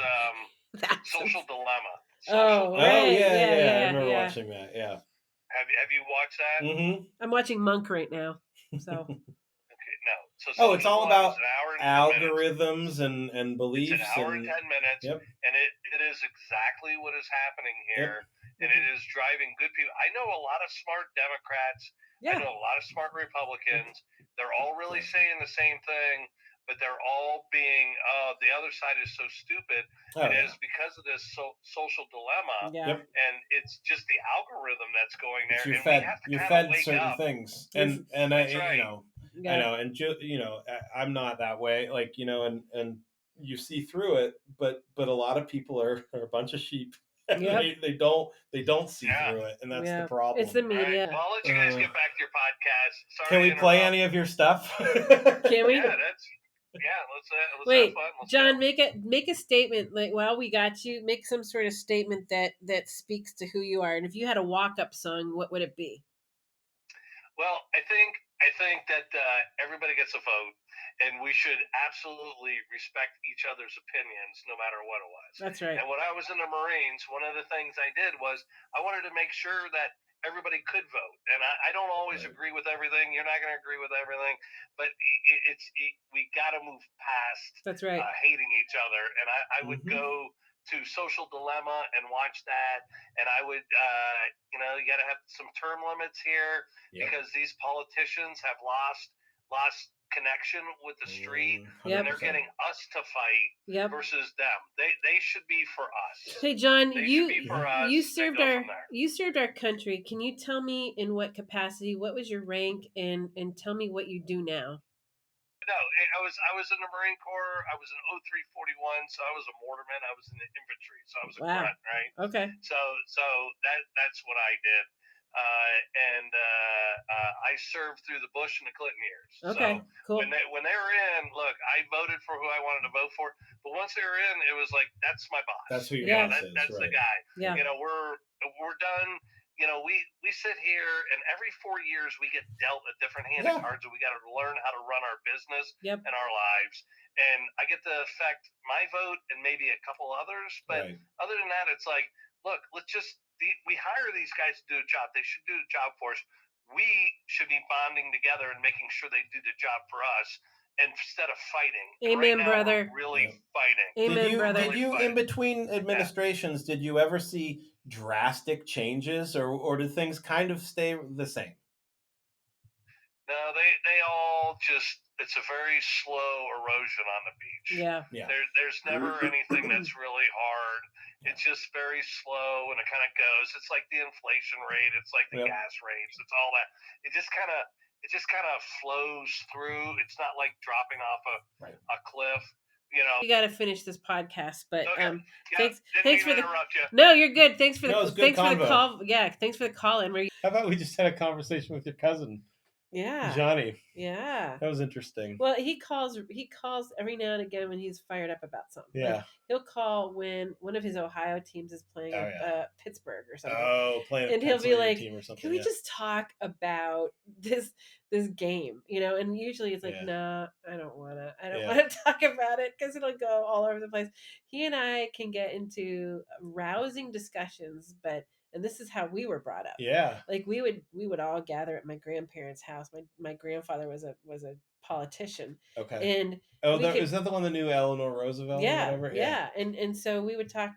Social Dilemma. Yeah. I remember watching that. Yeah. Have you watched that? Mm-hmm. I'm watching Monk right now. So. Okay, no. So it's all about algorithms and beliefs. It's an hour and 10 minutes, and it is exactly what is happening here, and it is driving good people. I know a lot of smart Democrats. I know a lot of smart Republicans. They're all really saying the same thing, but they're all being, the other side is so stupid. It is because of this social dilemma, and it's just the algorithm that's going there. You're fed certain things, and right. I know, and I'm not that way, like, and you see through it, but a lot of people are a bunch of sheep. They don't see through it, and that's the problem. It's the media. Right. Well, I'll let you guys get back to your podcast. Sorry. Can we play any of your stuff? Can we? Let's wait, have fun. John, make a statement, like, while we got you, make some sort of statement that speaks to who you are, and if you had a walk-up song, what would it be? Well, I think that everybody gets a vote, and we should absolutely respect each other's opinions, no matter what it was. That's right. And when I was in the Marines, one of the things I did was I wanted to make sure that everybody could vote. And I don't always agree with everything. You're not going to agree with everything, but we got to move past That's right. Hating each other. And I would go to Social Dilemma and watch that, and I would you got to have some term limits here because these politicians have lost connection with the street, and they're getting us to fight versus them. They should be for us. Hey, John, you served our country. Can you tell me in what capacity? What was your rank, and tell me what you do now? No, I was in the Marine Corps. I was in 0341, so I was a mortarman. I was in the infantry, so I was a grunt, right? Okay. So that's what I did, and I served through the Bush and the Clinton years. Okay, so cool. When they were in, look, I voted for who I wanted to vote for, but once they were in, it was like that's my boss. That's who your boss is. That's right. the guy. Yeah. We're done. We sit here, and every 4 years we get dealt a different hand of cards, and we got to learn how to run our business and our lives. And I get to affect my vote and maybe a couple others, but other than that, it's like, look, we hire these guys to do a job. They should do the job for us. We should be bonding together and making sure they do the job for us instead of fighting. Amen, brother. Really fighting. Amen, brother. Did you, in between administrations, did you ever see drastic changes, or did things kind of stay the same? No, they all just, it's a very slow erosion on the beach. Yeah. There's never anything that's really hard. It's just very slow, and it kind of goes. It's like the inflation rate. It's like the gas rates. It's all that. It just kind of flows through. It's not like dropping off a cliff. We got to finish this podcast, but thanks for interrupt you. No, you're good. Thanks for the call. Yeah, thanks for the call in. How about we just had a conversation with your cousin? Yeah, Johnny. Yeah, that was interesting. Well, he calls every now and again when he's fired up about something. Yeah, like, he'll call when one of his Ohio teams is playing Pittsburgh or something. Oh, playing and he'll be like, team or something, "Can we just talk about this game?" And usually it's like, "No, I don't want to talk about it because it'll go all over the place." He and I can get into rousing discussions, but And this is how we were brought up. Yeah. Like we would all gather at my grandparents' house. My grandfather was a politician. Okay. And is that the one that knew Eleanor Roosevelt or whatever? Yeah. And so we would talk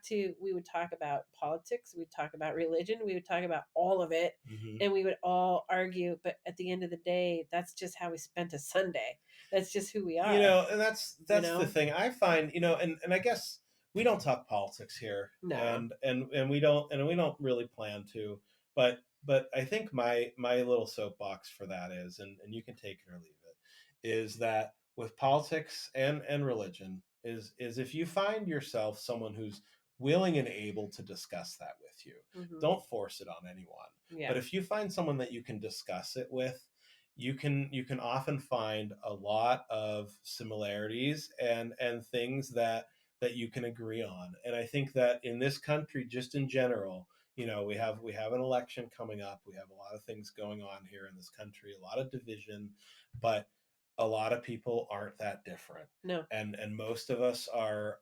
about politics, we'd talk about religion, we would talk about all of it, and we would all argue, but at the end of the day, that's just how we spent a Sunday. That's just who we are. And that's the thing I find, and I guess we don't talk politics here. No. And we don't really plan to, but I think my little soapbox for that is, and you can take it or leave it, is that with politics and religion is if you find yourself someone who's willing and able to discuss that with you, don't force it on anyone. Yeah. But if you find someone that you can discuss it with, you can often find a lot of similarities and things that you can agree on. And I think that in this country, just in general, we have an election coming up. We have a lot of things going on here in this country, a lot of division, but a lot of people aren't that different. No. And most of us are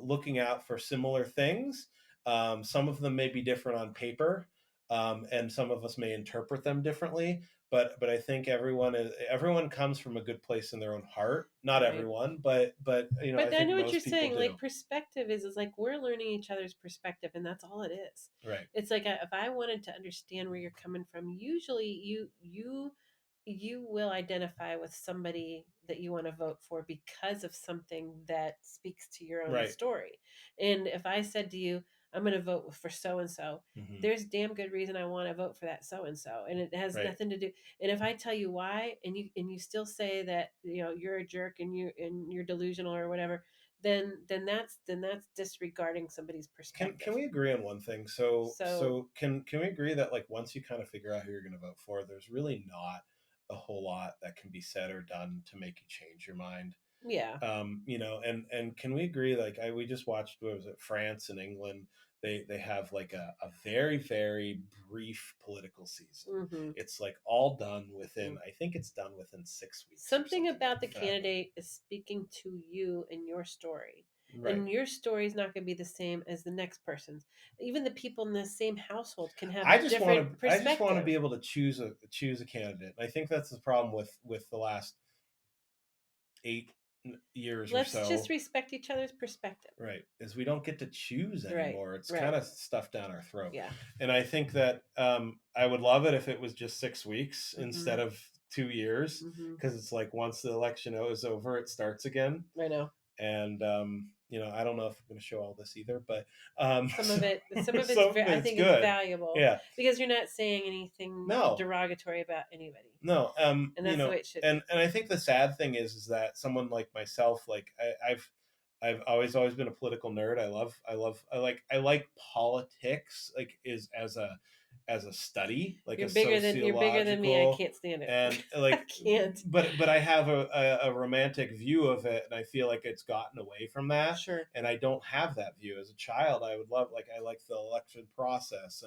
looking out for similar things. Some of them may be different on paper, and some of us may interpret them differently. But I think everyone comes from a good place in their own heart. Not Right. everyone, but But I know what you're saying. do. Like perspective is like we're learning each other's perspective, and that's all it is. Right. It's like if I wanted to understand where you're coming from, usually you will identify with somebody that you want to vote for because of something that speaks to your own Right. story. And if I said to you, I'm going to vote for so and so, there's damn good reason I want to vote for that so and so, and it has Right. nothing to do. And if I tell you why, and you still say that you're a jerk and you're delusional or whatever, then that's disregarding somebody's perspective. Can we agree on one thing? So can we agree that like once you kind of figure out who you're going to vote for, there's really not a whole lot that can be said or done to make you change your mind? Yeah. And can we agree, like we just watched, what was it, France and England, they have like a very, very brief political season. It's like all done within, I think it's done within 6 weeks. Something about the candidate is speaking to you and your story. Right. And your story is not going to be the same as the next person's. Even the people in the same household can have different perspectives. I just want to be able to choose a candidate. I think that's the problem with the last 8 years Let's or so. just respect each other's perspective. Right. Is we don't get to choose anymore. Right. It's kind of stuffed down our throat. Yeah. And I think that I would love it if it was just 6 weeks instead of 2 years, because it's like once the election is over, it starts again. I know. And I don't know if I'm going to show all this either, but some of it's I think it's valuable. Yeah. Because you're not saying anything derogatory about anybody. No. And that's the way it should be. And I think the sad thing is that someone like myself, like I've always been a political nerd. I like politics, like is as a study, like you're bigger than me. I can't stand it. And like I can't. But I have a romantic view of it, and I feel like it's gotten away from that. Sure. And I don't have that view. As a child, I would love, like, I like the election process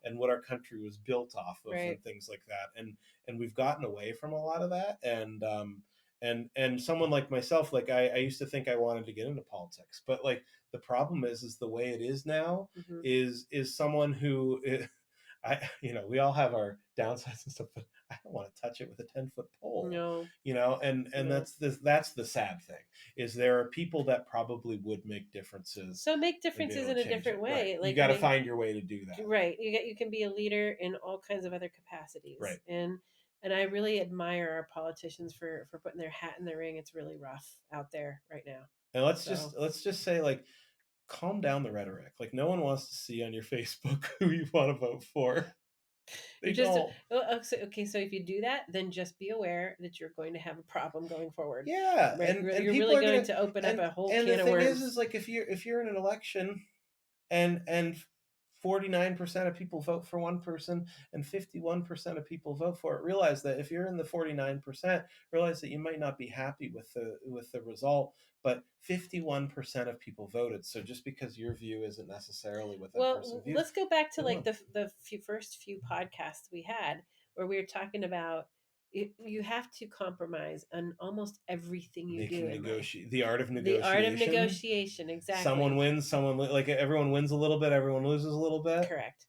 and what our country was built off of, and things like that. And we've gotten away from a lot of that. And someone like myself, like I used to think I wanted to get into politics, but like the problem is the way it is now is someone who we all have our downsides and stuff, but I don't want to touch it with a 10-foot pole. No. And that's the sad thing, is there are people that probably would make differences. So make differences in a different way. Right. Like you got to find your way to do that. Right. You can be a leader in all kinds of other capacities. Right. And I really admire our politicians for putting their hat in the ring. It's really rough out there right now. And let's just say, like, calm down the rhetoric. Like, no one wants to see on your Facebook who you want to vote for. They don't. Okay, so if you do that, then just be aware that you're going to have a problem going forward. Yeah, right? and you're really going to open up a whole can of worms. And the thing is like if you're in an election, and 49% of people vote for one person and 51% of people vote for it, realize that if you're in the 49%, realize that you might not be happy with the result, but 51% of people voted. So just because your view isn't necessarily what that person views. Let's go back to like the first few podcasts we had, where we were talking about you have to compromise on almost everything you do. The art of negotiation. The art of negotiation, exactly. Someone wins, like everyone wins a little bit, everyone loses a little bit. Correct.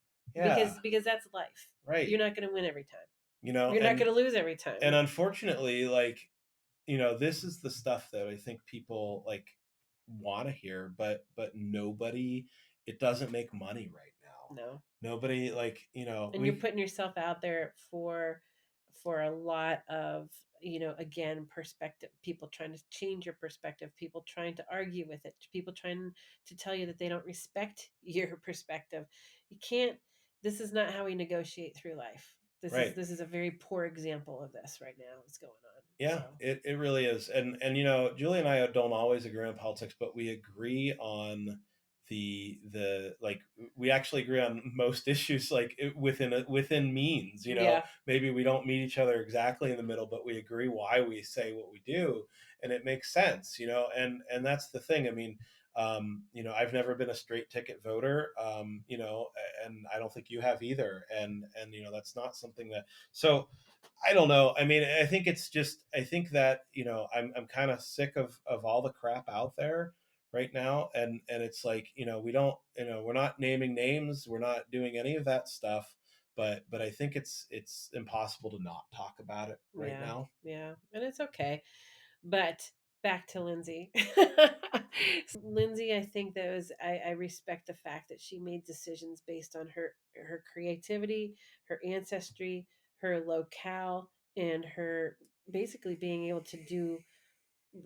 because that's life. Right. You're not going to win every time. You know, you're not going to lose every time. And unfortunately, like, you know, this is the stuff that I think people like want to hear, but nobody, it doesn't make money right now. No. Nobody, like, you know, and you're putting yourself out there for a lot of, you know, again, perspective, people trying to change your perspective, people trying to argue with it, people trying to tell you that they don't respect your perspective. You can't, this is not how we negotiate through life. This is a very poor example of this right now. What's going on? Yeah, so. It really is. And you know, Julie and I don't always agree on politics, but we agree on the like, we actually agree on most issues, like within means, you know. Yeah. Maybe we don't meet each other exactly in the middle, but we agree why we say what we do, and it makes sense, you know. And that's the thing. I mean, you know, I've never been a straight ticket voter, you know, and I don't think you have either. And you know, that's not something that, so I don't know. I mean, I think it's just, I think that, you know, I'm kind of sick of all the crap out there right now. And it's like, you know, we don't, you know, we're not naming names. We're not doing any of that stuff. But I think it's impossible to not talk about it right now. Yeah. And it's okay. But back to Lindsay. Lindsay, I think that was, I respect the fact that she made decisions based on her creativity, her ancestry, her locale, and her basically being able to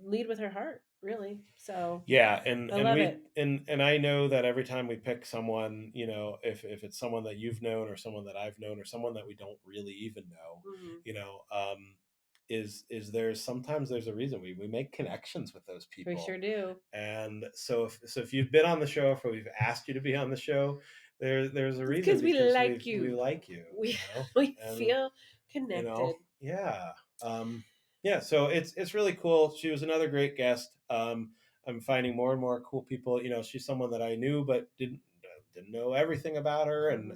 lead with her heart, really. So yeah, and I love we it. And I know that every time we pick someone, you know, if it's someone that you've known or someone that I've known or someone that we don't really even know, you know, is sometimes there's a reason we make connections with those people. We sure do. And so if you've been on the show, if we've asked you to be on the show, there's a reason, because we like you. We like you. We, you know? we feel connected. You know, yeah. Yeah, so it's really cool. She was another great guest. I'm finding more and more cool people. You know, she's someone that I knew but didn't know everything about her, and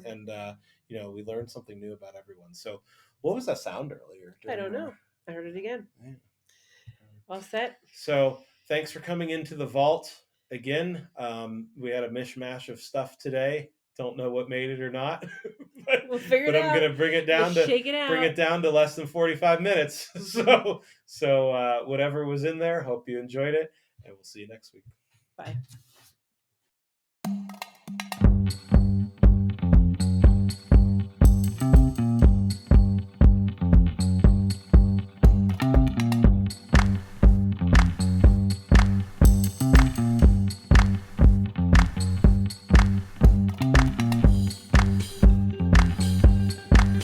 you know, we learned something new about everyone. So, what was that sound earlier? I don't know. I heard it again. Yeah. All set. So, thanks for coming into the vault again. We had a mishmash of stuff today. Don't know what made it or not. We'll figure it out. But I'm gonna bring it down bring it down to less than 45 minutes. So whatever was in there, hope you enjoyed it, and we'll see you next week. Bye.